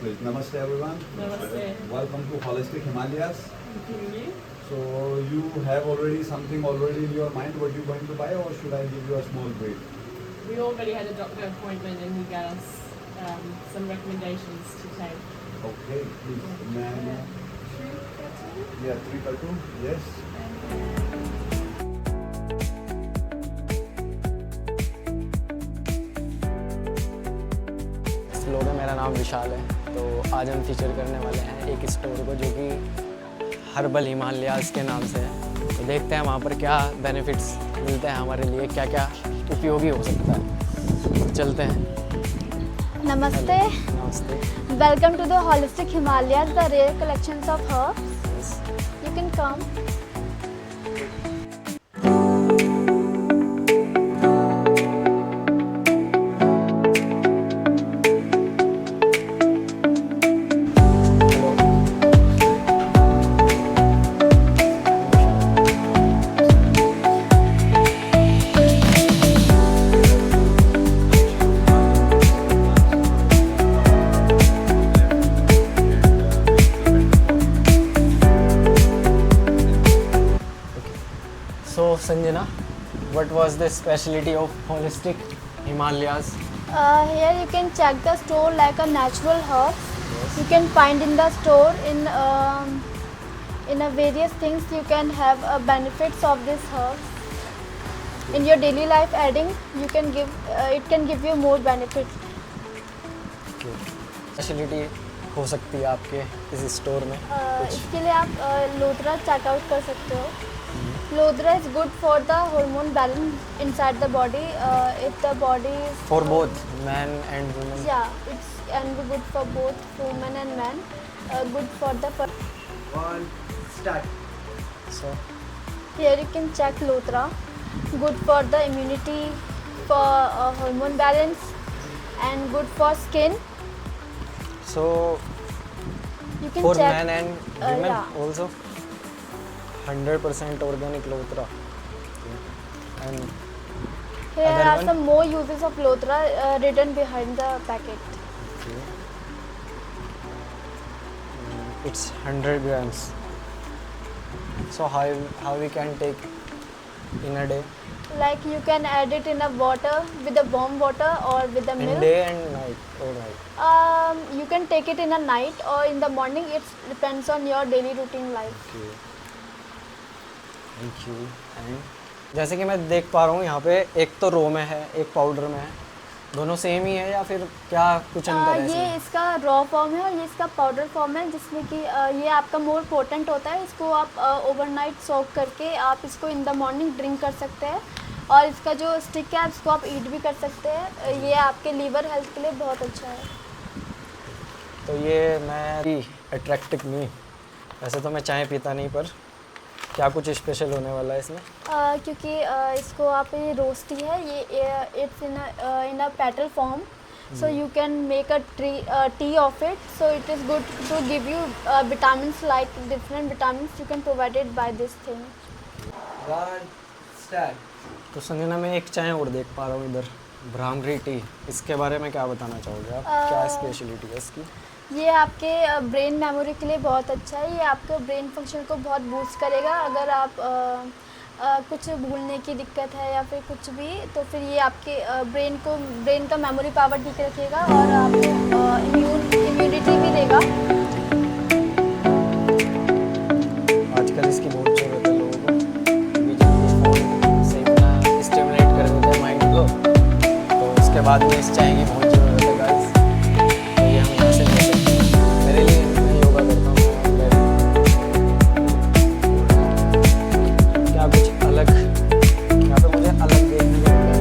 Great. Namaste everyone. Namaste. Welcome to Holistic Himalayas. Thank you. So you have already something already in your mind what you're going to buy, or should I give you a small brief? We already had a doctor appointment and he gave us some recommendations to take. Okay, please. May I know? Yeah, 3 cartoon. Yes. Flow में मेरा नाम विशाल है। तो आज हम feature करने वाले हैं एक स्टोर को जो कि हर्बल हिमालयाज़ के नाम से है। तो देखते हैं वहाँ पर क्या बेनिफिट्स मिलते हैं हमारे लिए, क्या क्या उपयोगी हो सकता है। तो चलते हैं। Namaste. नमस्ते। Welcome to the Holistic Himalayas, the rare collections of herbs. Yes. You can come. So Sanjana, what was the specialty of Holistic Himalayas? Here you can check the store like a natural herbs. You can find in the store in a various things you can have benefits of this herbs. In your daily life adding, you can give it can give you more benefits. Speciality हो सकती है आपके इस store में कुछ? इसके लिए आप लोथरा चेकआउट कर सकते हो. Lodra is good for the hormone balance inside the body. If the body is For both men and women. yeah, it's can be good for both women and men. Good for the So here you can check Lothra. Good for the immunity, for hormone balance, and good for skin. so You can for check. men and women yeah. also 100% organic Lothra. And Here other are one? some more uses of Lothra written behind the packet. it's 100 grams. So how we can take in a day? Like you can add it in a water with a warm water or with the In milk. day and night or night. You can take it in a night or in the morning. It depends on your daily routine life. Okay. Thank you. And जैसे कि मैं देख पा रहा हूँ यहाँ पे एक तो रो में है, एक पाउडर में है। दोनों सेम ही है या फिर क्या कुछ अंतर है ये इसमें? इसका रॉ फॉर्म है और ये इसका पाउडर फॉर्म है, जिसमें कि ये आपका मोर पोटेंट होता है. इसको आप ओवरनाइट सोक करके आप इसको इन द मॉर्निंग ड्रिंक कर सकते हैं. और इसका जो स्टिक है इसको आप ईट भी कर सकते हैं. ये आपके लीवर हेल्थ के लिए बहुत अच्छा है. तो ये मैं अट्रैक्टिव नहीं, वैसे तो मैं चाय पीता नहीं, पर क्या कुछ स्पेशल होने वाला है इसमें? क्योंकि इसको आप ये रोस्टी है, ये it's in a petal form. So you can make a tea of it. So it is good to give you vitamins, like different vitamins you can provide it by this thing. तो संजना मैं एक चाय और देख पा रहा हूँ इधर, ब्राह्मणी टी. इसके बारे में क्या बताना चाहोगे आप? क्या स्पेशलिटी है इसकी? ये आपके ब्रेन मेमोरी के लिए बहुत अच्छा है. ये आपके ब्रेन फंक्शन को बहुत बूस्ट करेगा. अगर आप कुछ भूलने की दिक्कत है या फिर कुछ भी, तो फिर ये आपके ब्रेन का मेमोरी पावर ठीक रखेगा और आपको इम्यूनिटी भी देगा. आजकल इसकी बहुत जरूरत है लोगों को, क्योंकि जब ये फ़ोन से इतना स्टिमुलेट कर देते हैं माइंड को, तो उसके बाद में इस चाय की बहुत ज़रूरत है गाइस. तो ये हम यहाँ से ले सकते हैं. मेरे लिए मैं योगा करता हूँ क्या कुछ अलग, यहाँ पे मुझे अलग देखने को मिला है.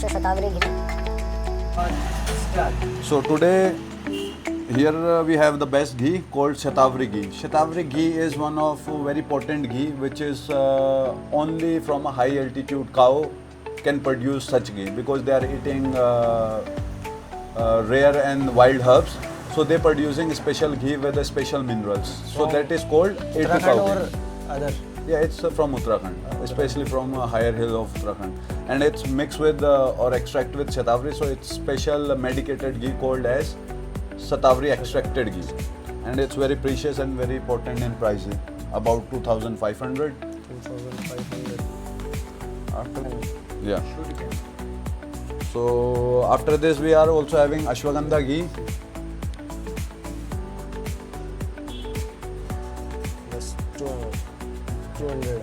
also Shatavari ghee. So today here we have the best ghee called Shatavari ghee. Shatavari ghee is one of very potent ghee which is only from a high altitude cow can produce such ghee because they are eating rare and wild herbs. So they producing special ghee with the special minerals. So that is called A2 Uttarakhand cow or ghee. other? Yeah, it's from Uttarakhand, especially from a higher hill of Uttarakhand. And it's mixed with or extract with Shatavari. So it's special medicated ghee called as Shatavari extracted ghee. And it's very precious and very potent and pricey. About 2,500. 2,500. After, yeah. So after this we are also having Ashwagandha ghee. Just 200.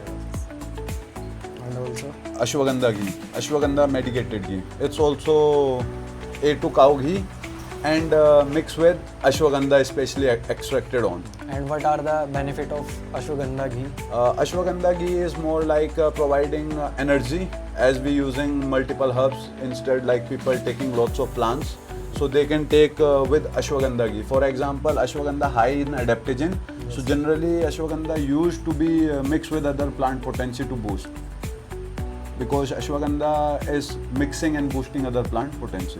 And also Ashwagandha ghee, Ashwagandha medicated ghee. It's also A2 cow ghee and mixed with Ashwagandha especially extracted on. And what are the benefit of ashwagandha ghee? Ashwagandha ghee is more like providing energy as we using multiple herbs instead like people taking lots of plants. So they can take with Ashwagandha ghee. For example, Ashwagandha high in adaptogen. So generally Ashwagandha used to be mixed with other plant potency to boost. Because Ashwagandha is mixing and boosting other plant potency.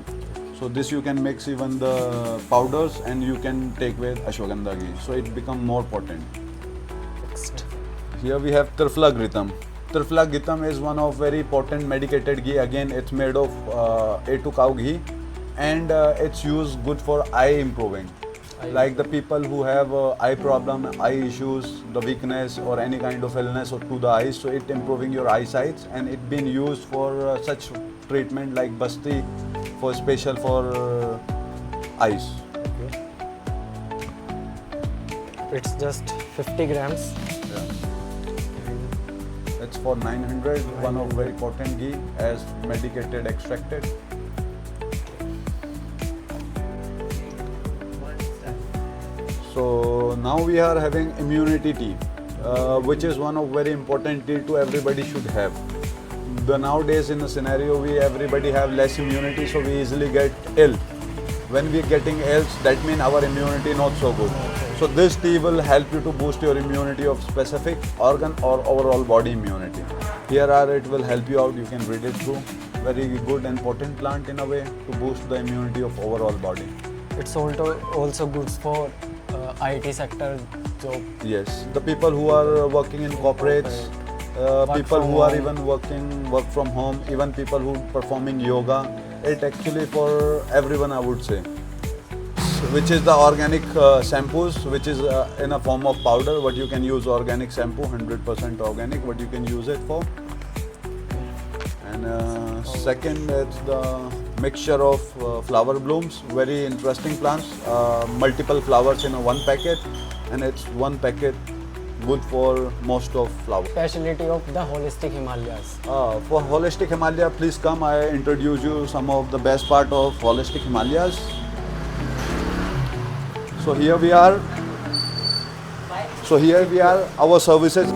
So this you can mix even the powders and you can take with Ashwagandha ghee. So it become more potent. Next. Here we have Triphala Ghritam. Triphala Ghritam is one of very potent medicated ghee. Again, it's made of A2 cow ghee and it's used good for eye improving. Like the people who have eye problem, eye issues, the weakness or any kind of illness or to the eyes, so it improving your eyesight and it been used for such treatment like basti for special for eyes. Okay. It's just 50 grams. Yeah. It's for 900, one of very potent ghee as medicated extracted. So now we are having immunity tea, which is one of very important tea to everybody should have. The nowadays in the scenario everybody have less immunity, so we easily get ill. When we getting ill, that means our immunity not so good. So this tea will help you to boost your immunity of specific organ or overall body immunity. Here it will help you out. You can read it through. Very good and potent plant in a way to boost the immunity of overall body. It's also good for IT sector job. Yes, the people who are working in corporates, people who are even work from home, even people who performing yoga. It actually for everyone, I would say. Which is the organic shampoos, which is in a form of powder. What you can use organic shampoo, 100% organic. What you can use it for. And second, it's the mixture of flower blooms, very interesting plants, multiple flowers in one packet, and it's one packet good for most of flowers. Speciality of the Holistic Himalayas. For Holistic Himalaya, please come. I introduce you some of the best part of Holistic Himalayas. So here we are. Our services.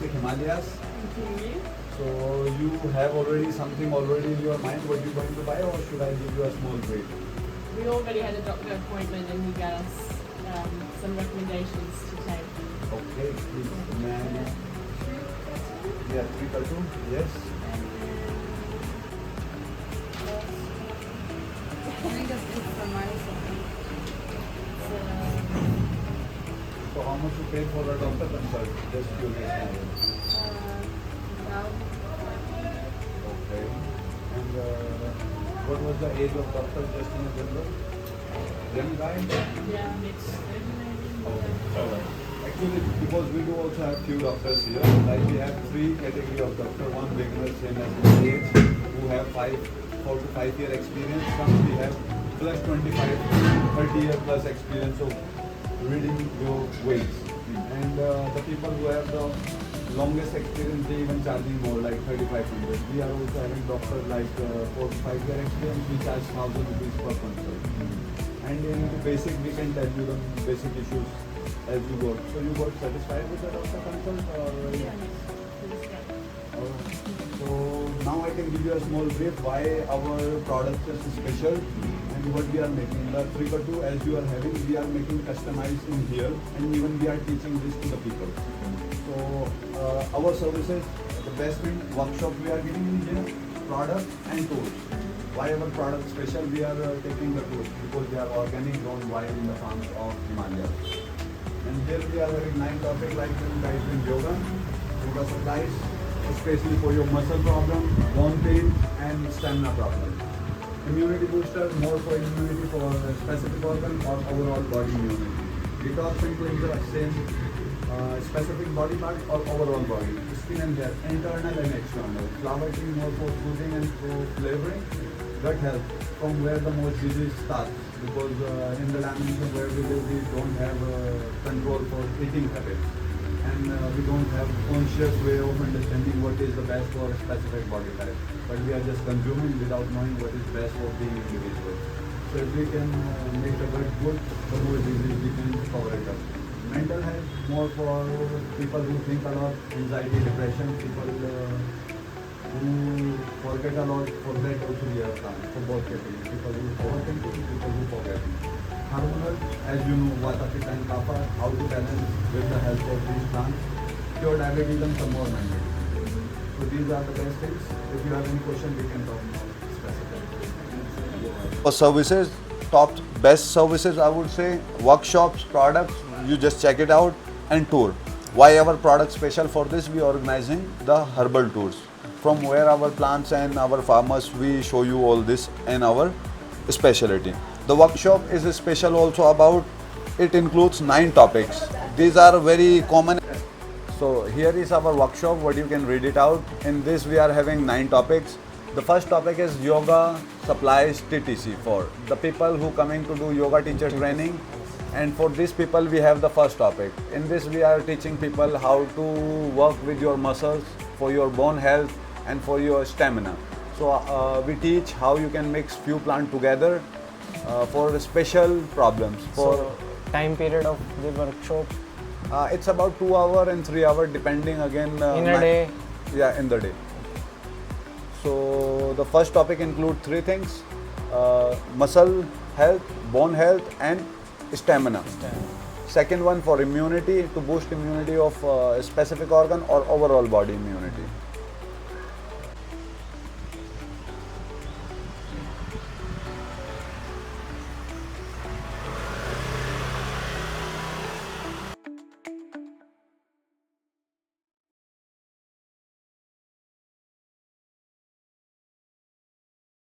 Himalayas. So you have already something already in your mind what you're going to buy, or should I give you a small break? We already had a doctor appointment and he gave us some recommendations to take. Okay, please. May I know? Yeah, 3x2. Yes. So how much you paid for a doctor consult? Just curious. Okay. And what was the age of doctor just in general? Young guy? Yeah, mixed. Alright. Actually, because we do also have few doctors here, like we have 3 category of doctor, one beginner, same as the age, who have 4 to 5 year experience. Some we have plus 25, 30 year plus experience of reading your weights. And the people who have the longest experience, they even charging more, like 3,500. We are also having doctors like 4 to 5 year experience, we charge 1,000 rupees per consult. And in the basic, we can tell you the basic issues as you got. So you got satisfied with the doctor consult or? So now I can give you a small brief why our product is special and what we are making. The 3x2 as you are having, we are making customized in here and even we are teaching this to the people. So our services, the best thing, workshop we are giving in here, product and tools. Why our product special? We are taking the tools because they are organic, grown wild in the farms of Himalayas. And here we are having 9 topics like guys in yoga supplies, especially for your muscle problem, bone pain and stamina problem. Immunity booster, more for immunity for a specific organ or overall body immunity. Detox and cleanser, same specific body part or overall body. Skin and hair, internal and external. Flower tea, more for soothing and for flavoring. Gut health, from where the most disease starts. Because in the lamination where we live, we don't have control for eating habits. And we don't have conscious way of understanding what is the best for a specific body type. But we are just consuming without knowing what is best for being individual. So if we can make the gut good, the more disease we can cover it up. Mental health, more for people who think a lot, anxiety, depression, people who forget a lot, for that also we have plans for both categories. People who overthink, people who forget. Hormonal, as you know, Vata, Pitta and Kapha, how to balance with the help of these plants. Cure diabetes and some more mandate. So these are the best things. If you have any question, we can talk more specifically. For services, top best services I would say, workshops, products, you just check it out, and tour. Why our product special for this? We are organizing the herbal tours. From where our plants and our farmers, we show you all this and our specialty. The workshop is special also about, it includes 9 topics. These are very common. So here is our workshop, what you can read it out. In this we are having 9 topics. The first topic is yoga supplies TTC for the people who coming to do yoga teacher training. And for these people we have the first topic. In this we are teaching people how to work with your muscles for your bone health and for your stamina. So we teach how you can mix few plants together for special problems. So time period of the workshop? It's about 2 hours and 3 hours depending again. In a day? Yeah, in the day. So the first topic include 3 things, muscle health, bone health and stamina. Second one for immunity, to boost immunity of a specific organ or overall body immunity.